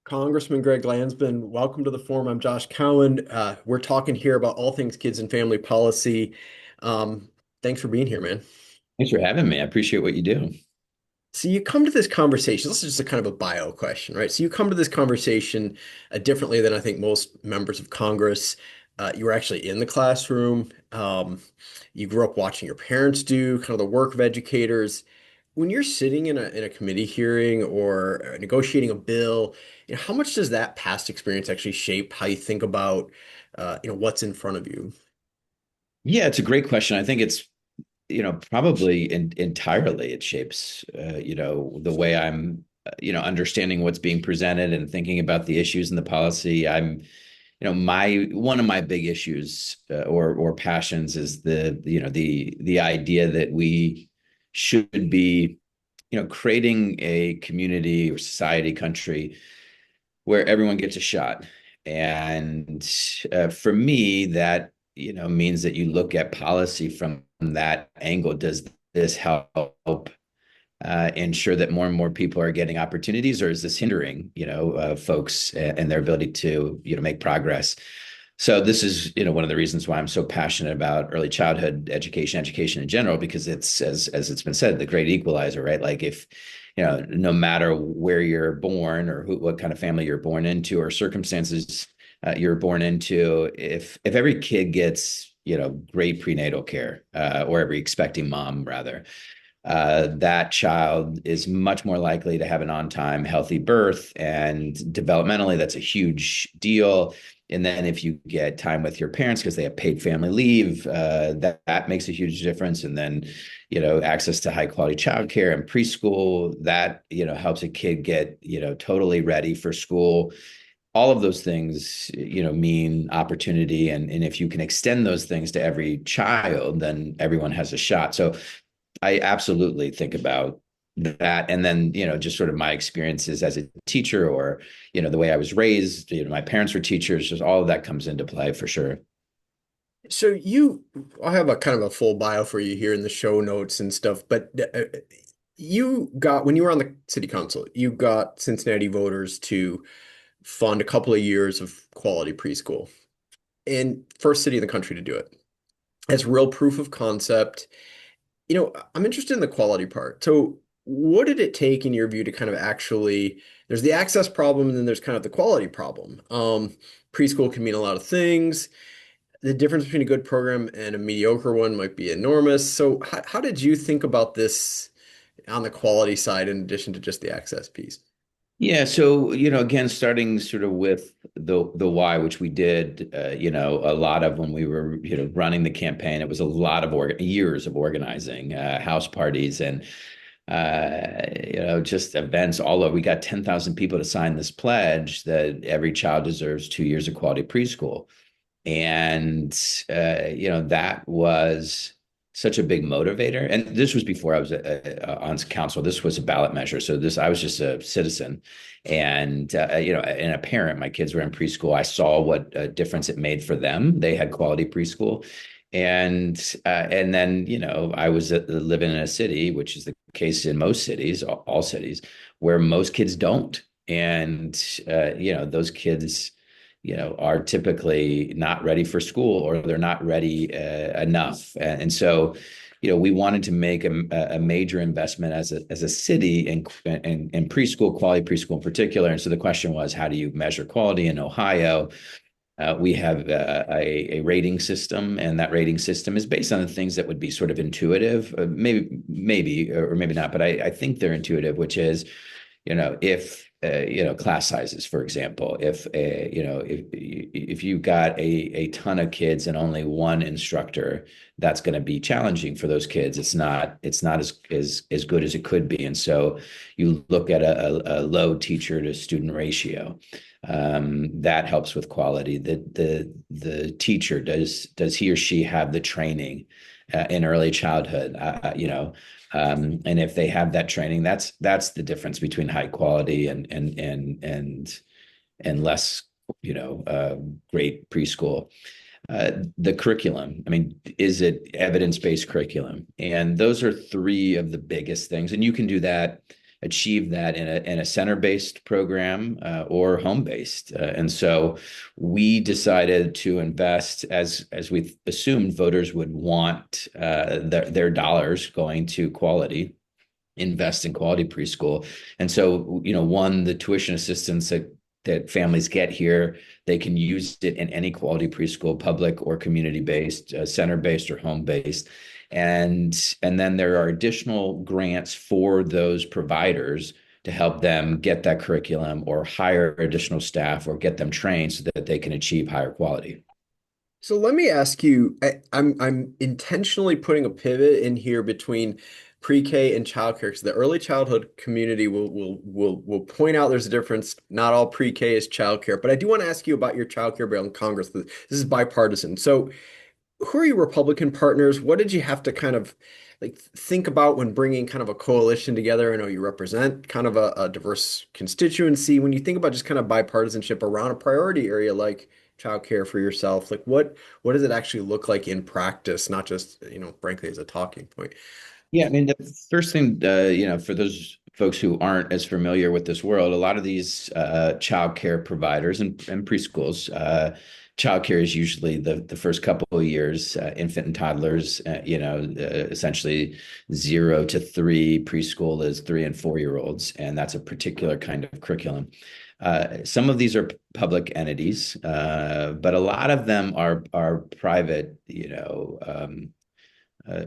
Congressman Greg Landsman, welcome to the forum. I'm Josh Cowan. We're talking here about all things kids and family policy. Um, Thanks for being here, man. Thanks for having me. I appreciate what you do. So you come to this conversation. This is just a kind of a bio question, right? So you come to this conversation differently than I think most members of Congress. You were actually in the classroom. You grew up watching your parents do kind of the work of educators. When you're sitting in a committee hearing or negotiating a bill, how much does that past experience actually shape how you think about what's in front of you? Yeah, it's a great question. I think it's, probably entirely it shapes, the way I'm, understanding what's being presented and thinking about the issues and the policy. My one of my big issues or passions is the idea that we should be, creating a community or society, country where everyone gets a shot. And for me, that means that you look at policy from that angle. Does this help ensure that more and more people are getting opportunities, or is this hindering folks and their ability to make progress? So this is one of the reasons why I'm so passionate about early childhood education in general, because it's as it's been said, the great equalizer, right? Like if no matter where you're born or what kind of family you're born into or circumstances you're born into, if every kid gets great prenatal care, or every expecting mom rather, that child is much more likely to have an on-time healthy birth, and developmentally that's a huge deal. And then if you get time with your parents because they have paid family leave, that makes a huge difference. And then access to high quality childcare and preschool, that helps a kid get totally ready for school. All of those things mean opportunity, and if you can extend those things to every child, then everyone has a shot. So I absolutely think about that. And then, just sort of my experiences as a teacher, or, the way I was raised, my parents were teachers, just all of that comes into play for sure. I have a kind of a full bio for you here in the show notes and stuff, but when you were on the city council, you got Cincinnati voters to fund a couple of years of quality preschool, and first city in the country to do it. As real proof of concept. I'm interested in the quality part. So, what did it take in your view to kind of actually, there's the access problem and then there's kind of the quality problem. Preschool can mean a lot of things. The difference between a good program and a mediocre one might be enormous. So, how did you think about this on the quality side in addition to just the access piece? Yeah, so again, starting sort of with the why, which we did, a lot of when we were, running the campaign. It was a lot of years of organizing, house parties and just events all over. We got 10,000 people to sign this pledge that every child deserves 2 years of quality preschool. And that was such a big motivator. And this was before I was on council. This was a ballot measure, so this I was just a citizen, and and a parent. My kids were in preschool. I saw what a difference it made for them. They had quality preschool. And then I was living in a city, which is the case in most cities, all cities, where most kids don't. And those kids are typically not ready for school, or they're not ready enough. And so, we wanted to make a major investment as a city in preschool, quality preschool in particular. And so the question was, how do you measure quality in Ohio? We have a rating system, and that rating system is based on the things that would be sort of intuitive, maybe, or maybe not, but I think they're intuitive, which is if class sizes, for example, if you've got a ton of kids and only one instructor, that's going to be challenging for those kids. It's not as good as it could be. And so you look at a low teacher to student ratio. That helps with quality. The teacher, does he or she have the training in early childhood? And if they have that training, that's the difference between high quality and less, great preschool. The curriculum, I mean, is it evidence-based curriculum? And those are three of the biggest things. And you can do that achieve that in a center-based program or home-based. And so we decided to invest as we assumed voters would want their dollars going to quality, invest in quality preschool. And so, one, the tuition assistance that families get here, they can use it in any quality preschool, public or community-based, center-based or home-based. And then there are additional grants for those providers to help them get that curriculum or hire additional staff or get them trained so that they can achieve higher quality. So let me ask you, I'm intentionally putting a pivot in here between pre-K and childcare because the early childhood community will point out there's a difference. Not all pre-K is childcare, but I do want to ask you about your childcare bill in Congress. This is bipartisan. So who are your Republican partners? What did you have to kind of like think about when bringing kind of a coalition together? I know you represent kind of a diverse constituency. When you think about just kind of bipartisanship around a priority area like childcare for yourself, like what does it actually look like in practice, not just, frankly, as a talking point? Yeah, I mean, the first thing, for those folks who aren't as familiar with this world, a lot of these child care providers and preschools, child care is usually the first couple of years, infant and toddlers, essentially 0 to 3. Preschool is 3 and 4 year olds, and that's a particular kind of curriculum. Some of these are public entities, but a lot of them are private,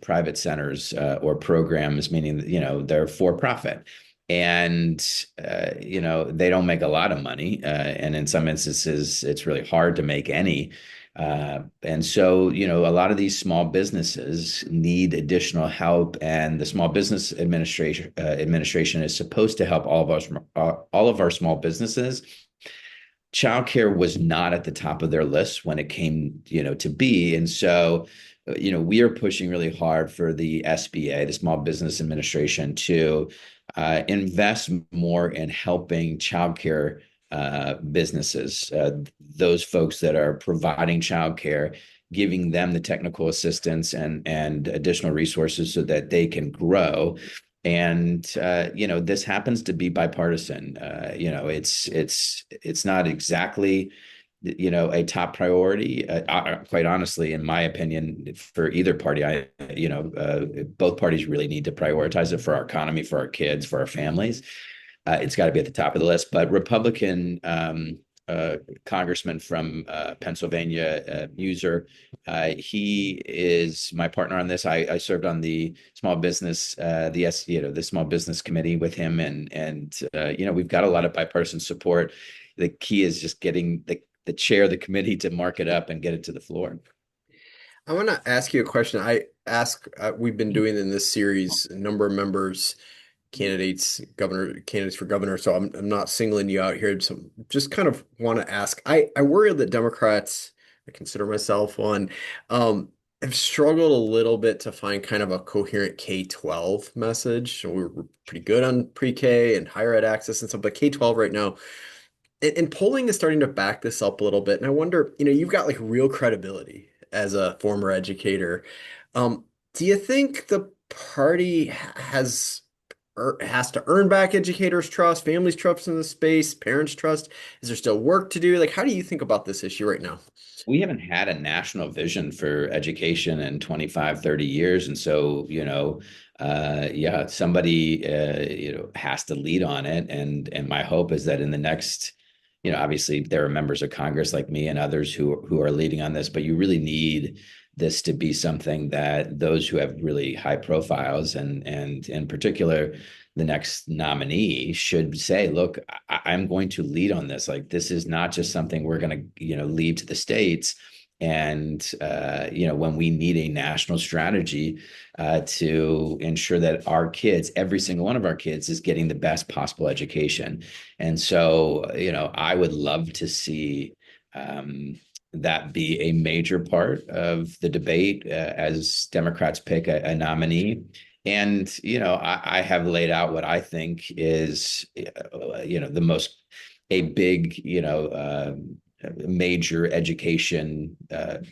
private centers or programs, meaning that, they're for profit. And, they don't make a lot of money. And in some instances, it's really hard to make any. And so, a lot of these small businesses need additional help, and the Small Business Administration is supposed to help all of our small businesses. Childcare was not at the top of their list when it came, to be. And so, we are pushing really hard for the SBA, the Small Business Administration, to invest more in helping childcare businesses, those folks that are providing childcare, giving them the technical assistance and additional resources so that they can grow. And this happens to be bipartisan. It's not exactly a top priority. Quite honestly, in my opinion, for either party, both parties really need to prioritize it for our economy, for our kids, for our families. It's got to be at the top of the list. But Republican congressman from Pennsylvania, Muser, he is my partner on this. I served on the small business, the small business committee with him, and we've got a lot of bipartisan support. The key is just getting the chair of the committee to mark it up and get it to the floor. I want to ask you a question. We've been doing in this series a number of members, candidates for governor. So I'm not singling you out here. So just kind of want to ask. I worry that Democrats, I consider myself one, have struggled a little bit to find kind of a coherent K-12 message. So we're pretty good on pre-K and higher ed access and stuff, but K-12 right now. And polling is starting to back this up a little bit. And I wonder, you've got like real credibility as a former educator. Do you think the party has to earn back educators' trust, families' trust in the space, parents' trust? Is there still work to do? Like, how do you think about this issue right now? We haven't had a national vision for education in 25, 30 years. And so, yeah, somebody, has to lead on it. And my hope is that in the next, obviously there are members of Congress like me and others who are leading on this, but you really need this to be something that those who have really high profiles and in particular the next nominee should say, look, I'm going to lead on this. Like, this is not just something we're going to leave to the states. And when we need a national strategy to ensure that our kids, every single one of our kids, is getting the best possible education. And so I would love to see that be a major part of the debate as Democrats pick a nominee. And, I have laid out what I think is, the most, a big, major education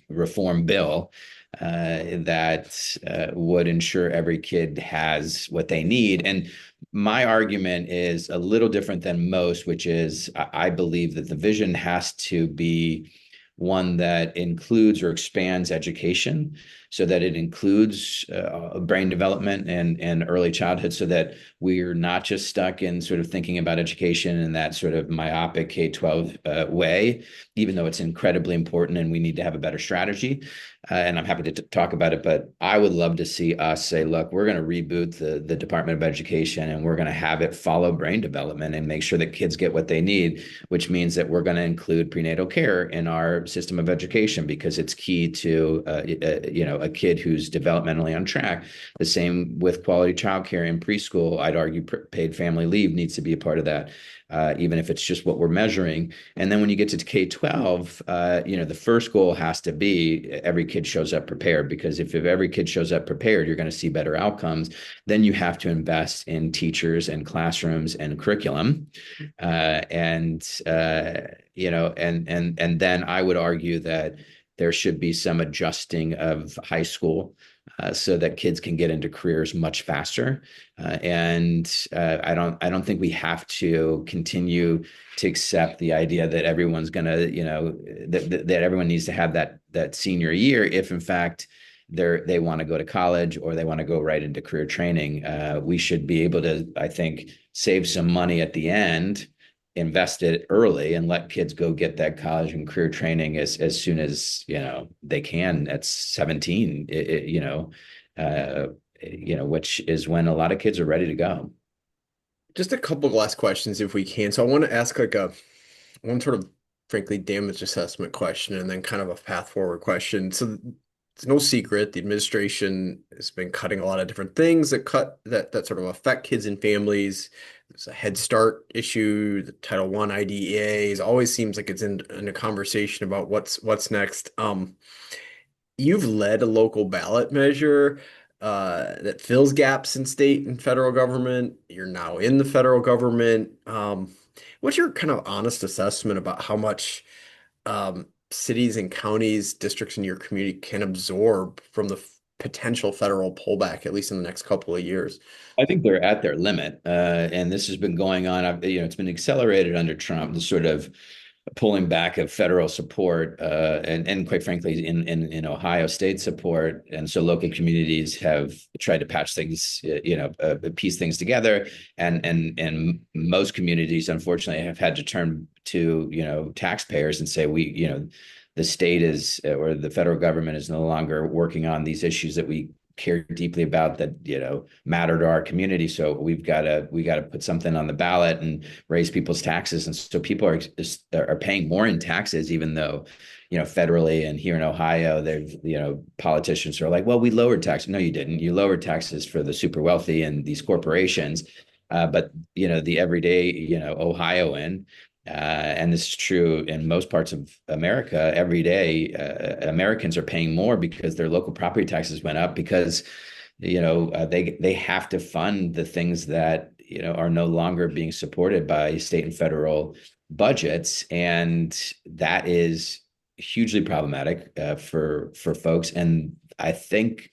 reform bill that would ensure every kid has what they need. And my argument is a little different than most, which is I believe that the vision has to be one that includes or expands education so that it includes brain development and early childhood so that we're not just stuck in sort of thinking about education in that sort of myopic K-12 way, even though it's incredibly important and we need to have a better strategy. And I'm happy to talk about it, but I would love to see us say, look, we're going to reboot the Department of Education and we're going to have it follow brain development and make sure that kids get what they need, which means that we're going to include prenatal care in our system of education because it's key to a kid who's developmentally on track. The same with quality childcare in preschool. I'd argue paid family leave needs to be a part of that, even if it's just what we're measuring. And then when you get to K-12, the first goal has to be every kid shows up prepared, because if every kid shows up prepared, you're going to see better outcomes. Then you have to invest in teachers and classrooms and curriculum. And then I would argue that there should be some adjusting of high school so that kids can get into careers much faster. I don't think we have to continue to accept the idea that everyone's going to, that everyone needs to have that senior year if in fact they want to go to college or they want to go right into career training. We should be able to, I think, save some money at the end, invest it early, and let kids go get that college and career training as soon as they can at 17. Which is when a lot of kids are ready to go. Just a couple of last questions if we can. So I want to ask like a one sort of frankly damage assessment question and then kind of a path forward question. So it's no secret the administration has been cutting a lot of different things that sort of affect kids and families. There's a Head Start issue, the Title I IDEAs. Always seems like it's in a conversation about what's next. You've led a local ballot measure that fills gaps in state and federal government. You're now in the federal government. What's your kind of honest assessment about how much cities and counties, districts in your community can absorb from the potential federal pullback, at least in the next couple of years? I think they're at their limit, and this has been going on. It's been accelerated under Trump, the sort of pulling back of federal support, and quite frankly, in Ohio, state support, and so local communities have tried to patch things, piece things together, and most communities, unfortunately, have had to turn to taxpayers and say the state is or the federal government is no longer working on these issues that we care deeply about that matter to our community, so we got to put something on the ballot and raise people's taxes. And so people are paying more in taxes, even though federally and here in Ohio they've politicians are like, well, we lowered taxes. No, you didn't. You lowered taxes for the super wealthy and these corporations, but the everyday Ohioan, and this is true in most parts of America. Every day, Americans are paying more because their local property taxes went up because they have to fund the things that are no longer being supported by state and federal budgets, and that is hugely problematic for folks. And I think,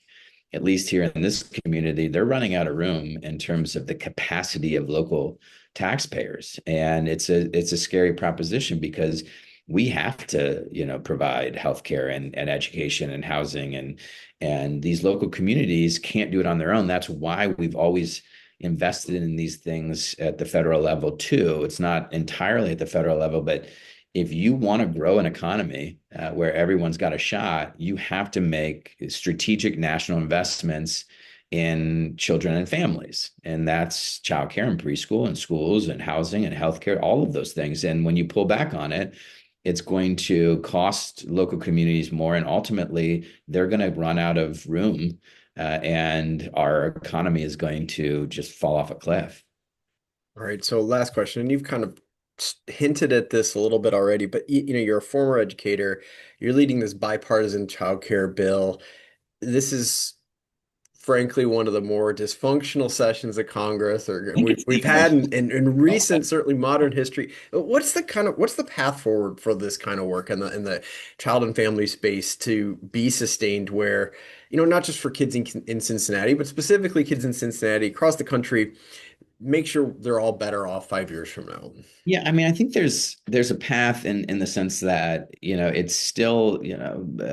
at least here in this community, they're running out of room in terms of the capacity of local taxpayers. And it's a scary proposition because we have to, provide healthcare and education and housing, and these local communities can't do it on their own. That's why we've always invested in these things at the federal level too. It's not entirely at the federal level, but if you want to grow an economy where everyone's got a shot, you have to make strategic national investments in children and families. And that's childcare and preschool and schools and housing and healthcare, all of those things. And when you pull back on it, it's going to cost local communities more. And ultimately, they're going to run out of room. And our economy is going to just fall off a cliff. All right, so last question, and you've kind of hinted at this a little bit already, but you're a former educator. You're leading this bipartisan childcare bill. This is frankly one of the more dysfunctional sessions of Congress or I think it's we've the had most. in recent, certainly modern history. What's the path forward for this kind of work in the child and family space to be sustained where, not just for kids in Cincinnati, but specifically kids in Cincinnati across the country, make sure they're all better off 5 years from now. Yeah, I mean, I think there's a path in the sense that, it's still,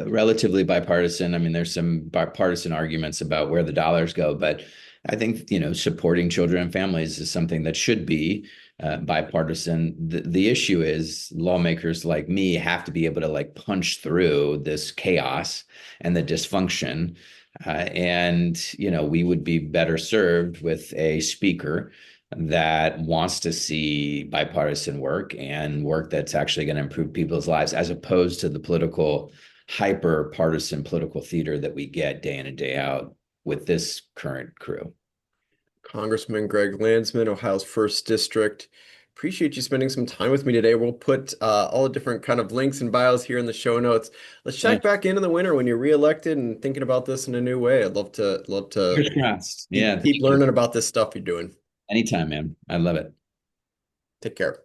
relatively bipartisan. I mean, there's some bipartisan arguments about where the dollars go, but I think, supporting children and families is something that should be bipartisan. The issue is lawmakers like me have to be able to like punch through this chaos and the dysfunction. And, we would be better served with a speaker that wants to see bipartisan work and work that's actually going to improve people's lives, as opposed to the political, hyper partisan political theater that we get day in and day out with this current crew. Congressman Greg Landsman, Ohio's first district. Appreciate you spending some time with me today. We'll put all the different kind of links and bios here in the show notes. Let's Yeah, check back in the winter when you're reelected and thinking about this in a new way. I'd love to fingers crossed. Yeah, keep thank you. learning about this stuff you're doing. Anytime, man. I love it. Take care.